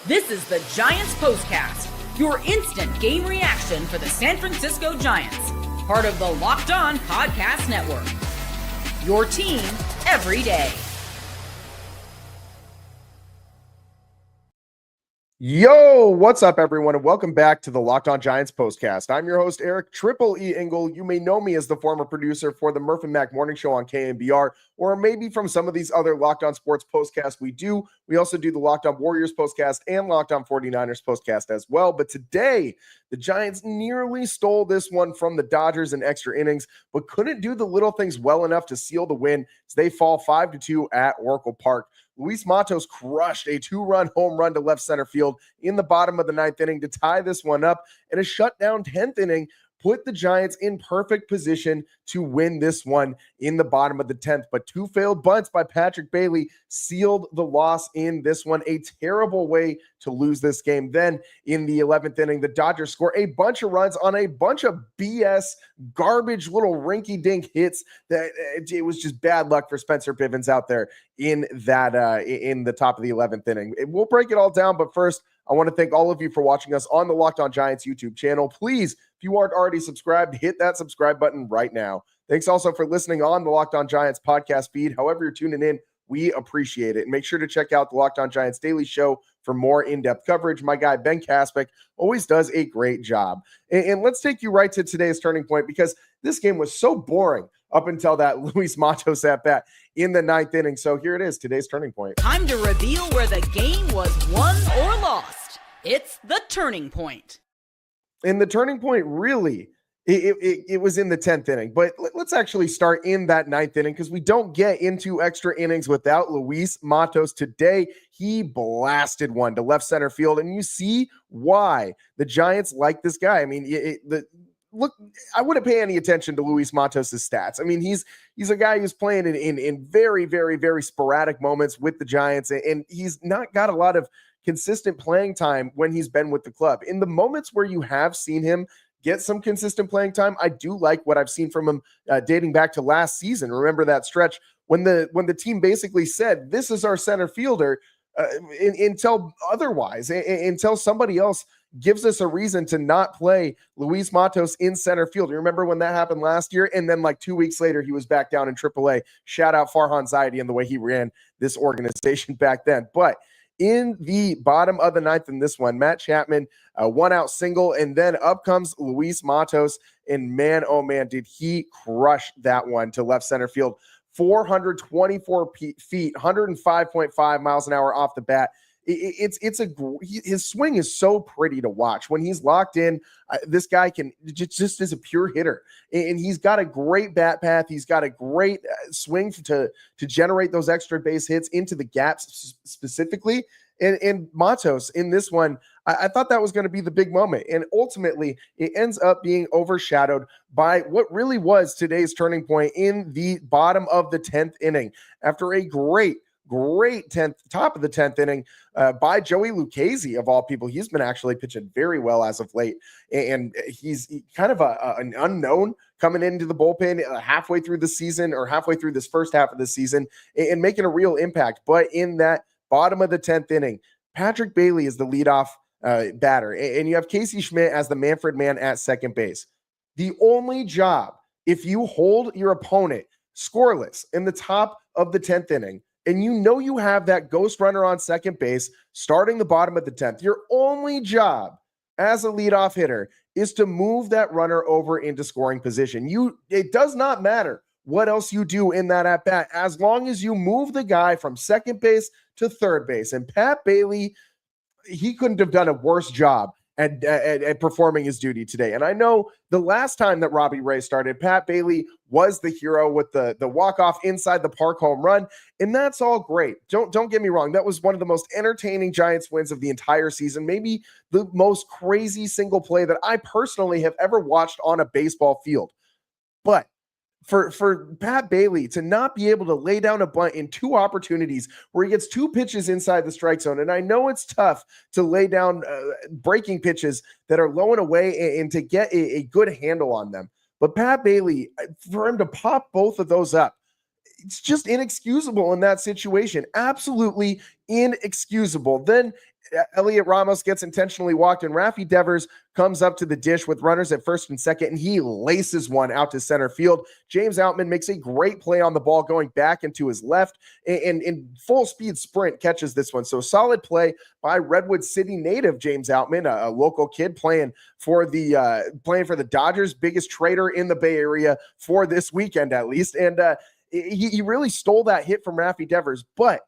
This is the Giants Postcast, your instant game reaction for the San Francisco Giants, part of the Locked On Podcast Network. Your team every day. Yo, what's up, everyone, and welcome back to the Locked On Giants Postcast. I'm your host, Eric Triple E. Engel. You may know me as the former producer for the Murph and Mac Morning Show on KNBR, or maybe from some of these other Locked On Sports postcasts we do. We also do the Locked On Warriors postcast and Locked On 49ers postcast as well. But today, the Giants nearly stole this one from the Dodgers in extra innings, but couldn't do the little things well enough to seal the win as they fall 5-2 at Oracle Park. Luis Matos crushed a two-run home run to left center field in the bottom of the ninth inning to tie this one up, and a shutdown 10th inning put the Giants in perfect position to win this one in the bottom of the 10th. But two failed bunts by Patrick Bailey sealed the loss in this one. A terrible way to lose this game. Then in the 11th inning, the Dodgers score a bunch of runs on a bunch of BS, garbage little rinky-dink hits. That it was just bad luck for Spencer Bivens out there in that in the top of the 11th inning. We'll break it all down, but first, I want to thank all of you for watching us on the Locked On Giants YouTube channel. Please, if you aren't already subscribed, hit that subscribe button right now. Thanks also for listening on the Locked On Giants podcast feed. However you're tuning in, we appreciate it. And make sure to check out the Locked On Giants Daily Show for more in-depth coverage. My guy, Ben Kaspick, always does a great job. And let's take you right to today's turning point, because this game was so boring up until that Luis Matos at bat in the ninth inning. So here it is, today's turning point. Time to reveal where the game was won or lost. It's the turning point. And the turning point, really, it was in the 10th inning. But let's actually start in that ninth inning, because we don't get into extra innings without Luis Matos. Today, he blasted one to left center field, and you see why the Giants like this guy. I mean, look, I wouldn't pay any attention to Luis Matos' stats. I mean, he's a guy who's playing in very, very, very sporadic moments with the Giants, and he's not got a lot of consistent playing time when he's been with the club. In the moments where you have seen him get some consistent playing time, I do like what I've seen from him dating back to last season. Remember that stretch when the team basically said, this is our center fielder, until otherwise, until somebody else gives us a reason to not play Luis Matos in center field. You remember when that happened last year? And then like 2 weeks later, he was back down in AAA. Shout out Farhan Zaidi and the way he ran this organization back then. But in the bottom of the ninth in this one, Matt Chapman, one out single, and then up comes Luis Matos, and man, oh man, did he crush that one to left center field. 424 feet, 105.5 miles an hour off the bat. His swing is so pretty to watch. When he's locked in, this guy can just is a pure hitter, and he's got a great bat path. He's got a great swing to generate those extra base hits into the gaps specifically. And Matos in this one, I thought that was going to be the big moment, and ultimately it ends up being overshadowed by what really was today's turning point in the bottom of the 10th inning. After a great top of the 10th inning by Joey Lucchesi, of all people. He's been actually pitching very well as of late, and he's kind of an unknown coming into the bullpen halfway through the season, or halfway through this first half of the season, and making a real impact. But in that bottom of the 10th inning, Patrick Bailey is the leadoff batter, and you have Casey Schmidt as the Manfred man at second base. The only job, if you hold your opponent scoreless in the top of the 10th inning, and you know you have that ghost runner on second base starting the bottom of the 10th, your only job as a leadoff hitter is to move that runner over into scoring position. It does not matter what else you do in that at bat, as long as you move the guy from second base to third base. And Pat Bailey, he couldn't have done a worse job at performing his duty today. And I know the last time that Robbie Ray started, Pat Bailey was the hero with the walk-off inside the park home run, and that's all great. Don't get me wrong. That was one of the most entertaining Giants wins of the entire season, maybe the most crazy single play that I personally have ever watched on a baseball field. But for Pat Bailey to not be able to lay down a bunt in two opportunities where he gets two pitches inside the strike zone, and I know it's tough to lay down breaking pitches that are low and away and to get a good handle on them. But Pat Bailey, for him to pop both of those up, it's just inexcusable in that situation. Absolutely inexcusable. Then Elliot Ramos gets intentionally walked, and Rafi Devers comes up to the dish with runners at first and second, and he laces one out to center field. James Outman makes a great play on the ball going back into his left, and in full speed sprint catches this one. So solid play by Redwood City native James Outman, a local kid playing for the Dodgers, biggest trader in the Bay Area for this weekend at least. And he really stole that hit from Rafi Devers. But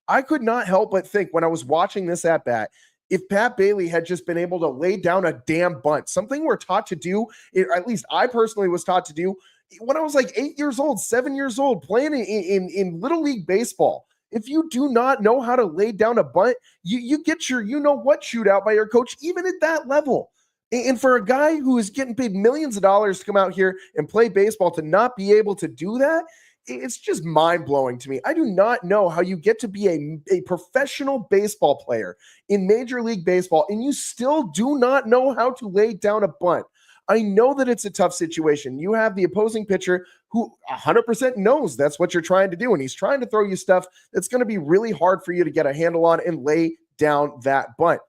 I could not help but think when I was watching this at bat, if Pat Bailey had just been able to lay down a damn bunt, something we're taught to do, at least I personally was taught to do when I was like 8 years old, 7 years old, playing in Little League Baseball. If you do not know how to lay down a bunt, you get your you-know-what shootout by your coach, even at that level. And for a guy who is getting paid millions of dollars to come out here and play baseball to not be able to do that, it's just mind-blowing to me. I do not know how you get to be a professional baseball player in Major League Baseball and you still do not know how to lay down a bunt. I know that it's a tough situation. You have the opposing pitcher who 100% knows that's what you're trying to do, and he's trying to throw you stuff that's going to be really hard for you to get a handle on and lay down that bunt.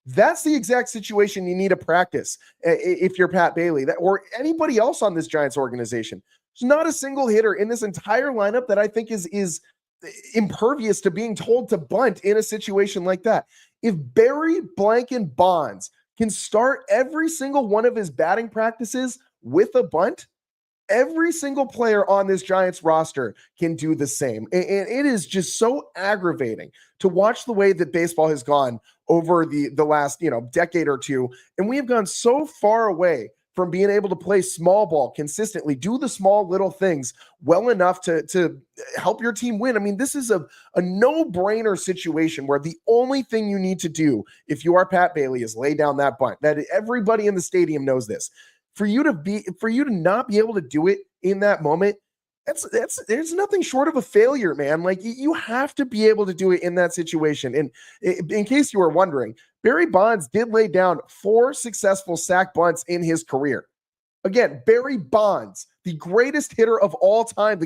That's the exact situation you need to practice if you're Pat Bailey or anybody else on this Giants organization. There's not a single hitter in this entire lineup that I think is impervious to being told to bunt in a situation like that. If Barry Blanken Bonds can start every single one of his batting practices with a bunt, every single player on this Giants roster can do the same. And it is just so aggravating to watch the way that baseball has gone over the last, decade or two. And we have gone so far away from being able to play small ball consistently, do the small little things well enough to help your team win. I mean, this is a no-brainer situation where the only thing you need to do if you are Pat Bailey is lay down that bunt. That everybody in the stadium knows this. For you to not be able to do it in that moment, there's nothing short of a failure, man. Like, you have to be able to do it in that situation. And in case you were wondering, Barry Bonds did lay down 4 successful sack bunts in his career. Again, Barry Bonds, the greatest hitter of all time,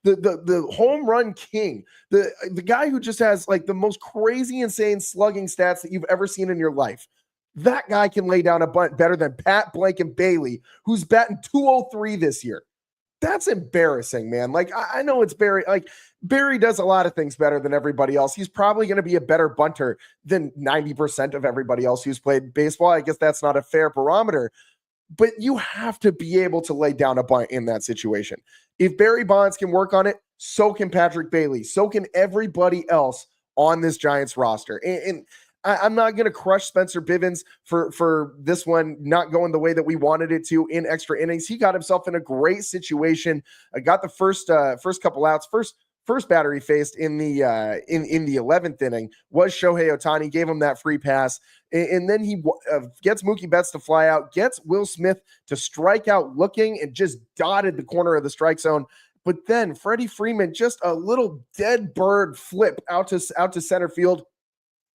the home run king, the guy who just has like the most crazy, insane slugging stats that you've ever seen in your life. That guy can lay down a bunt better than Pat Blanken Bailey, who's batting .203 this year. That's embarrassing, man. Like, I know it's Barry. Like, Barry does a lot of things better than everybody else. He's probably going to be a better bunter than 90% of everybody else who's played baseball. I guess that's not a fair barometer, but you have to be able to lay down a bunt in that situation. If Barry Bonds can work on it, so can Patrick Bailey. So can everybody else on this Giants roster. And I'm not going to crush Spencer Bivens for this one not going the way that we wanted it to in extra innings. He got himself in a great situation. Got the first couple outs. First batter he faced in the 11th inning was Shohei Ohtani. Gave him that free pass, and then he gets Mookie Betts to fly out, gets Will Smith to strike out looking, and just dotted the corner of the strike zone. But then Freddie Freeman, just a little dead bird flip out to center field.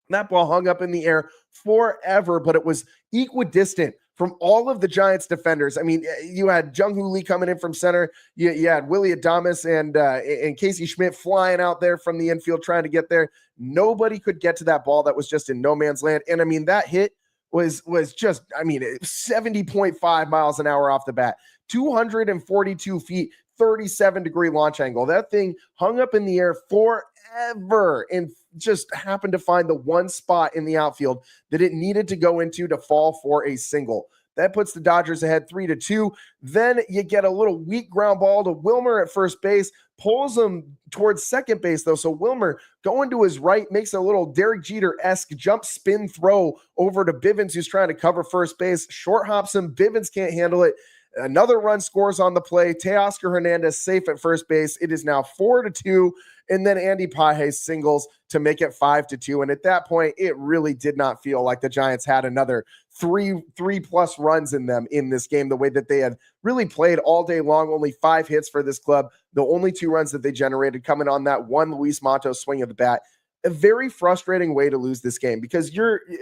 That ball hung up in the air forever, but it was equidistant from all of the Giants defenders. I mean, you had Jung-Hoo Lee coming in from center. You had Willie Adames and Casey Schmidt flying out there from the infield trying to get there. Nobody could get to that ball that was just in no man's land. And I mean, that hit was just, 70.5 miles an hour off the bat, 242 feet, 37-degree launch angle. That thing hung up in the air forever and just happened to find the one spot in the outfield that it needed to go into to fall for a single. That puts the Dodgers ahead 3-2. Then you get a little weak ground ball to Wilmer at first base, pulls him towards second base, though. So Wilmer going to his right makes a little Derek Jeter-esque jump spin throw over to Bivens, who's trying to cover first base. Short hops him. Bivens can't handle it. Another run scores on the play. Teoscar Hernandez safe at first base. It is now 4-2. And then Andy Pages singles to make it 5-2. And at that point, it really did not feel like the Giants had another three plus runs in them in this game, the way that they had really played all day long. Only 5 hits for this club. The only 2 runs that they generated coming on that one Luis Matos swing of the bat. A very frustrating way to lose this game, because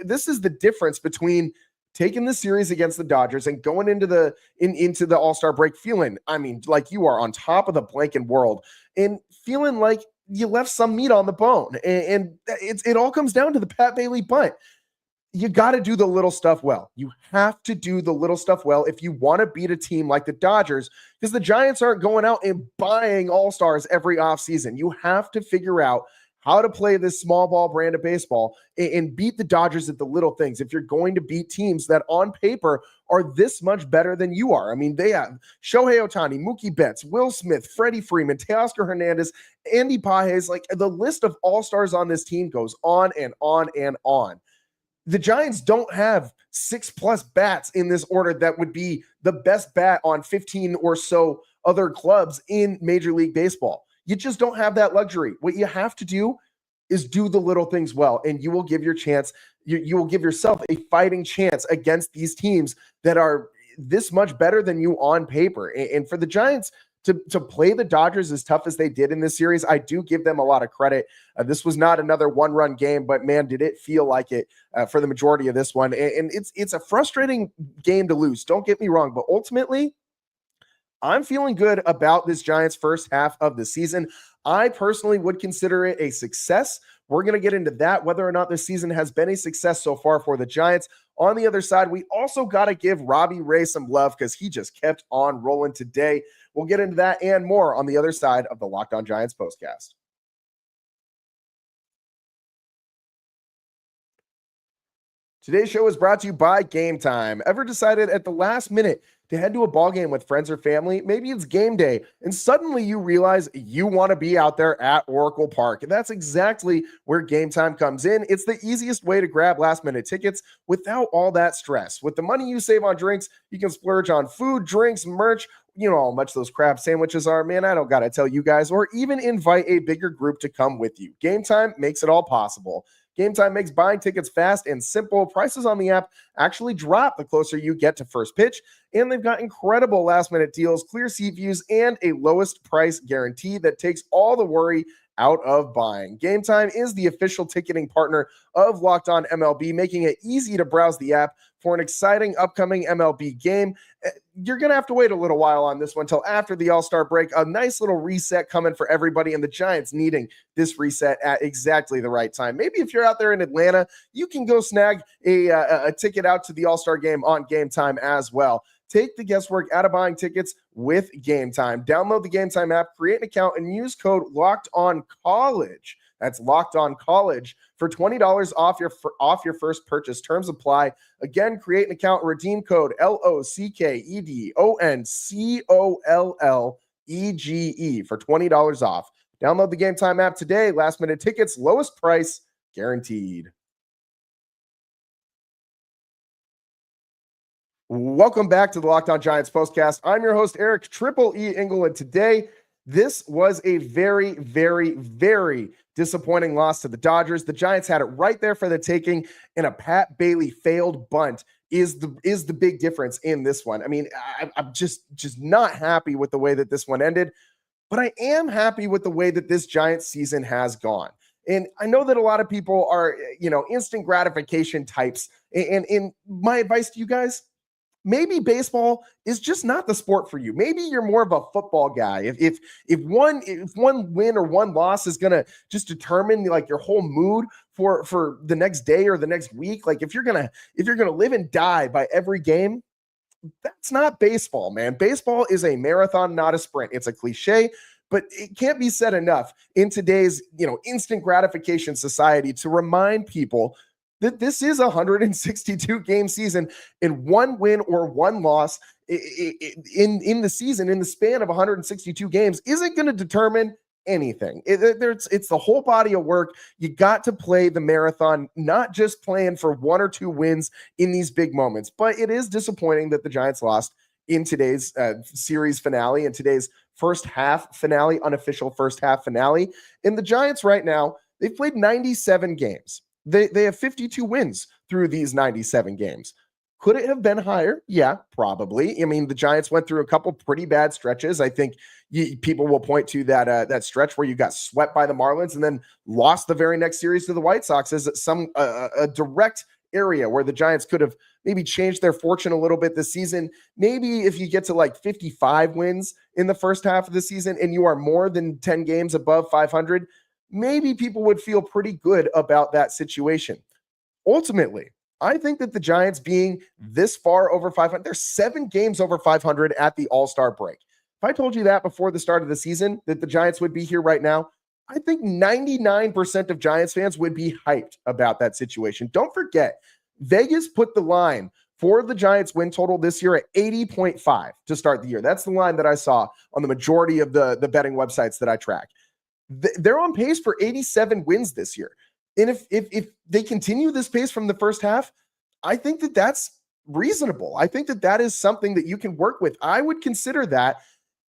this is the difference between taking the series against the Dodgers and going into the All-Star break feeling, like you are on top of the blanket world and feeling like you left some meat on the bone. And it all comes down to the Pat Bailey bunt. you got to do the little stuff well. You have to do the little stuff well if you want to beat a team like the Dodgers, because the Giants aren't going out and buying all-stars every offseason. You have to figure out how to play this small ball brand of baseball and beat the Dodgers at the little things if you're going to beat teams that on paper are this much better than you are. I mean, they have Shohei Ohtani, Mookie Betts, Will Smith, Freddie Freeman, Teoscar Hernandez, Andy Pages. Like, the list of all-stars on this team goes on and on and on. The Giants don't have 6+ bats in this order that would be the best bat on 15 or so other clubs in Major League Baseball. You just don't have that luxury. What you have to do is do the little things well, and you will give your chance. You will give yourself a fighting chance against these teams that are this much better than you on paper. And for the Giants to play the Dodgers as tough as they did in this series, I do give them a lot of credit. This was not another one-run game, but man, did it feel like it for the majority of this one. And it's a frustrating game to lose. Don't get me wrong, but ultimately, I'm feeling good about this Giants first half of the season. I personally would consider it a success. We're going to get into that, whether or not this season has been a success so far for the Giants. On the other side, we also got to give Robbie Ray some love because he just kept on rolling today. We'll get into that and more on the other side of the Locked On Giants postcast. Today's show is brought to you by Gametime. Ever decided at the last minute to head to a ball game with friends or family? Maybe it's game day, and suddenly you realize you want to be out there at Oracle Park. And that's exactly where Gametime comes in. It's the easiest way to grab last-minute tickets without all that stress. With the money you save on drinks, you can splurge on food, drinks, merch. You know how much those crab sandwiches are, man. I don't got to tell you guys, or even invite a bigger group to come with you. Gametime makes it all possible. Gametime makes buying tickets fast and simple. Prices on the app actually drop the closer you get to first pitch, and they've got incredible last-minute deals, clear seat views, and a lowest price guarantee that takes all the worry out of buying. Gametime is the official ticketing partner of Locked On MLB, making it easy to browse the app for an exciting upcoming MLB game. You're going to have to wait a little while on this one until after the All-Star break. A nice little reset coming for everybody, and the Giants needing this reset at exactly the right time. Maybe if you're out there in Atlanta, you can go snag a ticket out to the All-Star game on Gametime as well. Take the guesswork out of buying tickets with Gametime. Download the Gametime app, create an account, and use code LOCKEDONCollege. That's Locked On College for $20 off your first purchase. Terms apply. Again, create an account and redeem code LOCKEDONCOLLEGE for $20 off. Download the Gametime app today. Last minute tickets, lowest price guaranteed. Welcome back to the Locked On Giants postcast. I'm your host, Eric Triple E Engel, and today this was a very, very, very disappointing loss to the Dodgers. The Giants had it right there for the taking, and a Pat Bailey failed bunt is the big difference in this one. I mean, I'm just not happy with the way that this one ended, but I am happy with the way that this Giants season has gone. And I know that a lot of people are, instant gratification types. And in my advice to you guys, maybe baseball is just not the sport for you. Maybe you're more of a football guy. If one win or one loss is going to just determine like your whole mood for the next day or the next week, like if you're going to live and die by every game, that's not baseball, man. Baseball is a marathon, not a sprint. It's a cliche, but it can't be said enough in today's, instant gratification society to remind people that this is a 162 game season, and one win or one loss in the season, in the span of 162 games, isn't going to determine anything. It's the whole body of work. You got to play the marathon, not just playing for one or two wins in these big moments. But it is disappointing that the Giants lost in today's series finale, and today's first half finale, unofficial first half finale. And the Giants right now, they've played 97 games. They have 52 wins through these 97 games. Could it have been higher? Yeah, probably. I mean, the Giants went through a couple pretty bad stretches. I think people will point to that stretch where you got swept by the Marlins and then lost the very next series to the White Sox as a direct area where the Giants could have maybe changed their fortune a little bit this season. Maybe if you get to like 55 wins in the first half of the season and you are more than 10 games above 500, maybe people would feel pretty good about that situation. Ultimately, I think that the Giants being this far over 500, they're 7 games over 500 at the All-Star break. If I told you that before the start of the season, that the Giants would be here right now, I think 99% of Giants fans would be hyped about that situation. Don't forget, Vegas put the line for the Giants win total this year at 80.5 to start the year. That's the line that I saw on the majority of the betting websites that I track. They're on pace for 87 wins this year. And if they continue this pace from the first half, I think that that's reasonable. I think that that is something that you can work with. I would consider that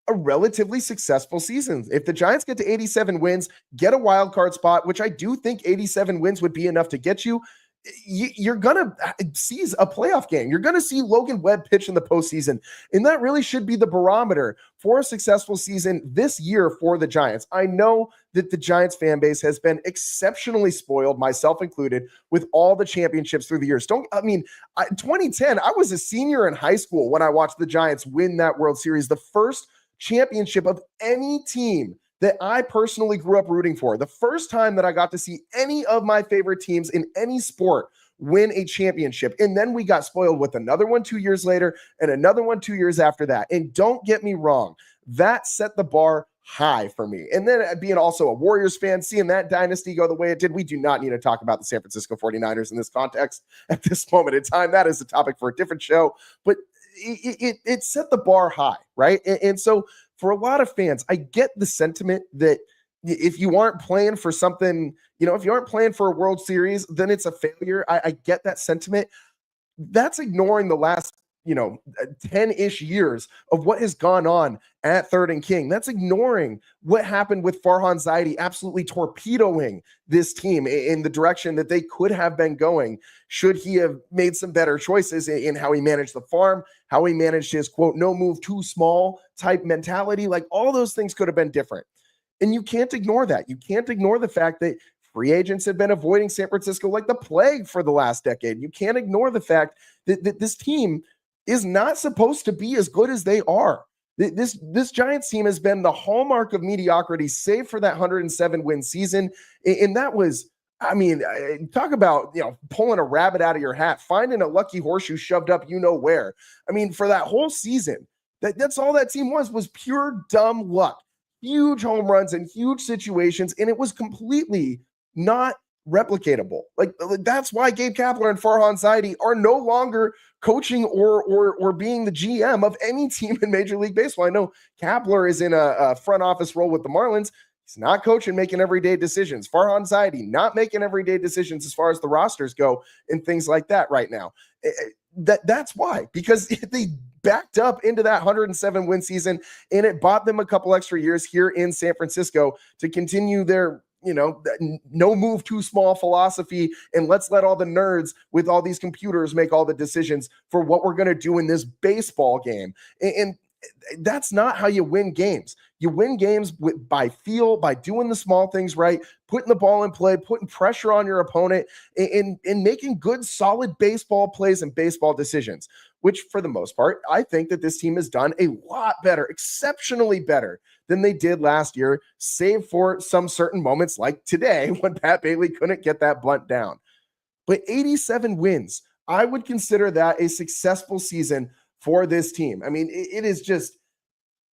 a relatively successful season. If the Giants get to 87 wins, get a wild card spot, which I do think 87 wins would be enough to get you, you're going to see a playoff game. You're going to see Logan Webb pitch in the postseason. And that really should be the barometer for a successful season this year for the Giants. I know that the Giants fan base has been exceptionally spoiled, myself included, with all the championships through the years. 2010, I was a senior in high school when I watched the Giants win that World Series, the first championship of any team that I personally grew up rooting for. The first time that I got to see any of my favorite teams in any sport win a championship. And then we got spoiled with another one 2 years later and another one 2 years after that. And don't get me wrong, that set the bar high for me. And then being also a Warriors fan, seeing that dynasty go the way it did, we do not need to talk about the San Francisco 49ers in this context at this moment in time. That is a topic for a different show. But it set the bar high, right? And so for a lot of fans, I get the sentiment that if you aren't playing for something, if you aren't playing for a World Series, then it's a failure. I get that sentiment. That's ignoring the last, 10-ish years of what has gone on at Third and King. That's ignoring what happened with Farhan Zaidi absolutely torpedoing this team in the direction that they could have been going should he have made some better choices in how he managed the farm, how he managed his, quote, no move too small type mentality. Like all those things could have been different. And you can't ignore that. You can't ignore the fact that free agents have been avoiding San Francisco like the plague for the last decade. You can't ignore the fact that this team is not supposed to be as good as they are. This Giants team has been the hallmark of mediocrity, save for that 107 win season. And that was, talk about, pulling a rabbit out of your hat, finding a lucky horseshoe shoved up, where. For that whole season, that's all that team was pure dumb luck, huge home runs and huge situations. And it was completely not replicatable. Like that's why Gabe Kapler and Farhan Zaidi are no longer coaching or being the GM of any team in Major League Baseball. I know Kapler is in a front office role with the Marlins. He's not coaching, making everyday decisions. Farhan Zaidi not making everyday decisions as far as the rosters go and things like that right now. That's why, because they backed up into that 107 win season and it bought them a couple extra years here in San Francisco to continue their no move too small philosophy, and let's let all the nerds with all these computers make all the decisions for what we're going to do in this baseball game. And that's not how you win games. You win games by feel, by doing the small things right, putting the ball in play, putting pressure on your opponent, and making good, solid baseball plays and baseball decisions, which for the most part, I think that this team has done a lot better, exceptionally better than they did last year, save for some certain moments like today when Pat Bailey couldn't get that bunt down. But 87 wins, I would consider that a successful season for this team. It is just,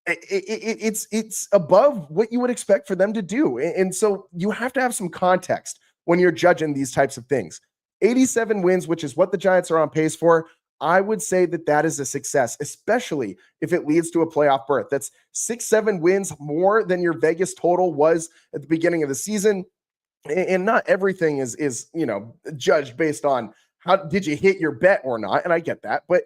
it's above what you would expect for them to do. And so you have to have some context when you're judging these types of things. 87 wins, which is what the Giants are on pace for, I would say that is a success, especially if it leads to a playoff berth. That's 6-7 wins more than your Vegas total was at the beginning of the season. And not everything is judged based on how did you hit your bet or not. And I get that. But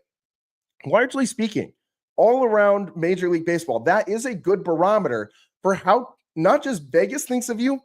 largely speaking, all around Major League Baseball, that is a good barometer for how not just Vegas thinks of you,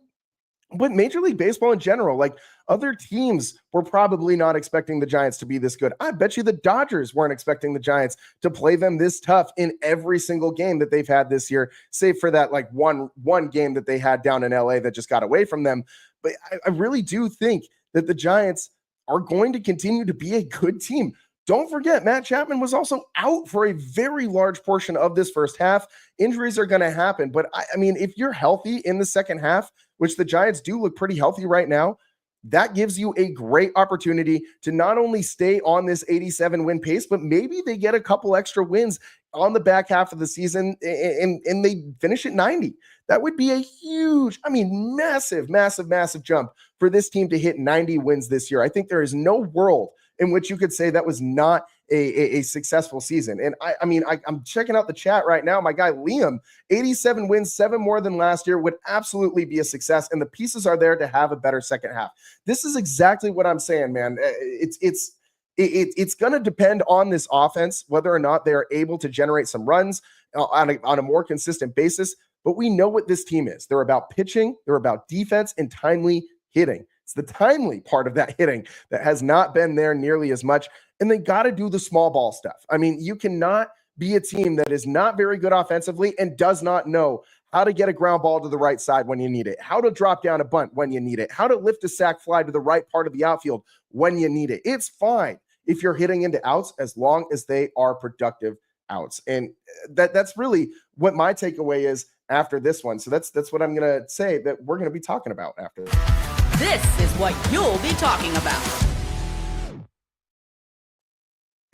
but Major League Baseball in general. Like other teams were probably not expecting the Giants to be this good. I bet you the Dodgers weren't expecting the Giants to play them this tough in every single game that they've had this year, save for that like one game that they had down in LA that just got away from them. But I really do think that the Giants are going to continue to be a good team. Don't forget, Matt Chapman was also out for a very large portion of this first half. Injuries are going to happen. But if you're healthy in the second half, which the Giants do look pretty healthy right now, that gives you a great opportunity to not only stay on this 87 win pace, but maybe they get a couple extra wins on the back half of the season and they finish at 90. That would be a huge, massive, massive, massive jump for this team to hit 90 wins this year. I think there is no world in which you could say that was not a successful season. And I'm checking out the chat right now. My guy Liam, 87 wins, 7 more than last year, would absolutely be a success. And the pieces are there to have a better second half. This is exactly what I'm saying, man. It's going to depend on this offense, whether or not they are able to generate some runs on a more consistent basis. But we know what this team is. They're about pitching, they're about defense, and timely hitting. It's the timely part of that hitting that has not been there nearly as much. And they got to do the small ball stuff. You cannot be a team that is not very good offensively and does not know how to get a ground ball to the right side when you need it, how to drop down a bunt when you need it, how to lift a sac fly to the right part of the outfield when you need it. It's fine if you're hitting into outs as long as they are productive outs. And that's really what my takeaway is after this one. So that's what I'm going to say that we're going to be talking about after this. This is what you'll be talking about.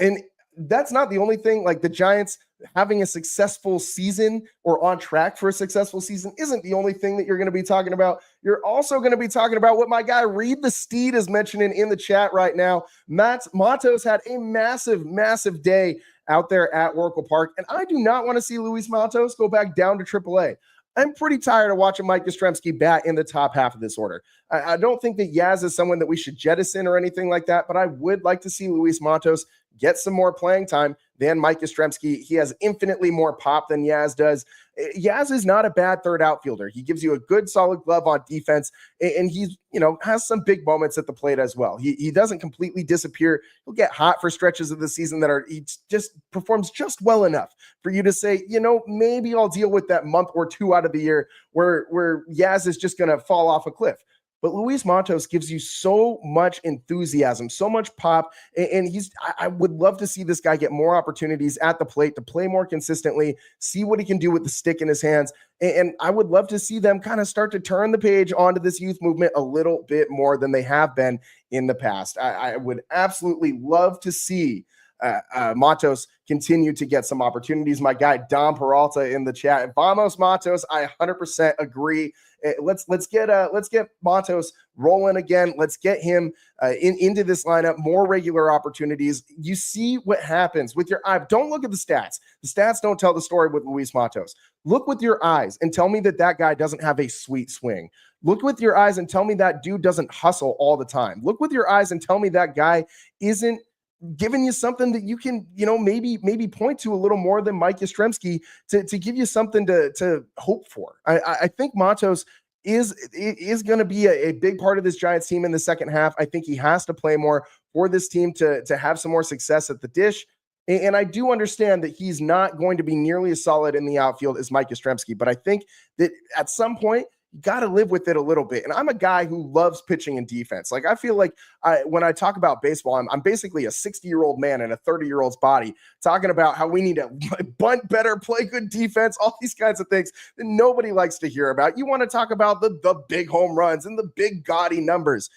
And that's not the only thing. Like, the Giants having a successful season or on track for a successful season isn't the only thing that you're going to be talking about. You're also going to be talking about what my guy Reed the Steed is mentioning in the chat right now. Matos had a massive, massive day out there at Oracle Park, and I do not want to see Luis Matos go back down to AAA. I'm pretty tired of watching Mike Yastrzemski bat in the top half of this order. I don't think that Yaz is someone that we should jettison or anything like that, but I would like to see Luis Matos get some more playing time than Mike Yastrzemski. He has infinitely more pop than Yaz does. Yaz is not a bad third outfielder. He gives you a good, solid glove on defense, and he's, has some big moments at the plate as well. He doesn't completely disappear. He'll get hot for stretches of the season he just performs just well enough for you to say, maybe I'll deal with that month or two out of the year where Yaz is just going to fall off a cliff. But Luis Matos gives you so much enthusiasm, so much pop, and I would love to see this guy get more opportunities at the plate to play more consistently, see what he can do with the stick in his hands, and I would love to see them kind of start to turn the page onto this youth movement a little bit more than they have been in the past. I would absolutely love to see Matos continue to get some opportunities. My guy Dom Peralta in the chat, vamos Matos, I 100% agree. Let's get Matos rolling again. Let's get him into this lineup, more regular opportunities. You see what happens with your eye. Don't look at the stats. The stats don't tell the story with Luis Matos. Look with your eyes and tell me that guy doesn't have a sweet swing. Look with your eyes and tell me that dude doesn't hustle all the time. Look with your eyes and tell me that guy isn't giving you something that you can, maybe point to a little more than Mike Yastrzemski to give you something to hope for. I think Matos is going to be a big part of this Giants team in the second half. I think he has to play more for this team to have some more success at the dish. And I do understand that he's not going to be nearly as solid in the outfield as Mike Yastrzemski, but I think that at some point, you got to live with it a little bit. And I'm a guy who loves pitching and defense. Like, I feel like when I talk about baseball, I'm basically a 60-year-old man in a 30-year-old's body talking about how we need to bunt better, play good defense, all these kinds of things that nobody likes to hear about. You want to talk about the big home runs and the big gaudy numbers.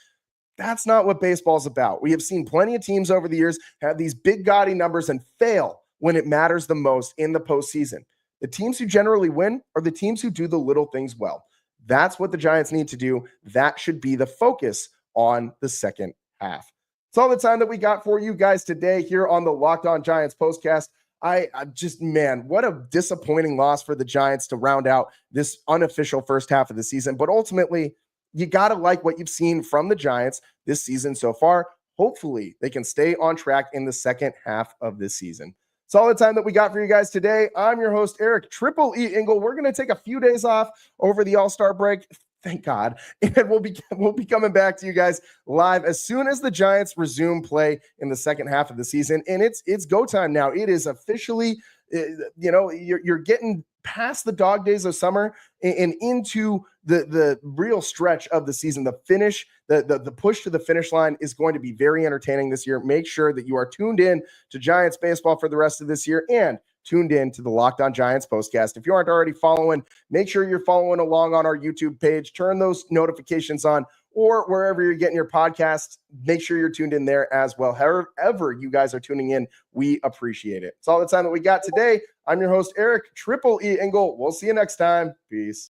That's not what baseball's about. We have seen plenty of teams over the years have these big gaudy numbers and fail when it matters the most in the postseason. The teams who generally win are the teams who do the little things well. That's what the Giants need to do. That should be the focus on the second half. It's all the time that we got for you guys today here on the Locked On Giants postcast. I just, man, what a disappointing loss for the Giants to round out this unofficial first half of the season. But ultimately, you got to like what you've seen from the Giants this season so far. Hopefully, they can stay on track in the second half of this season. It's all the time that we got for you guys today. I'm your host, Eric Triple E Engel. We're going to take a few days off over the All-Star break. Thank God. And we'll be coming back to you guys live as soon as the Giants resume play in the second half of the season. And it's go time now. It is officially, you're getting past the dog days of summer and into the real stretch of the season. The finish, the push to the finish line is going to be very entertaining this year. Make sure that you are tuned in to Giants baseball for the rest of this year and tuned in to the Locked On Giants postcast. If you aren't already following, make sure you're following along on our YouTube page. Turn those notifications on or wherever you're getting your podcasts. Make sure you're tuned in there as well. However you guys are tuning in, we appreciate it. It's all the time that we got today. I'm your host, Eric, Triple E Engel. We'll see you next time. Peace.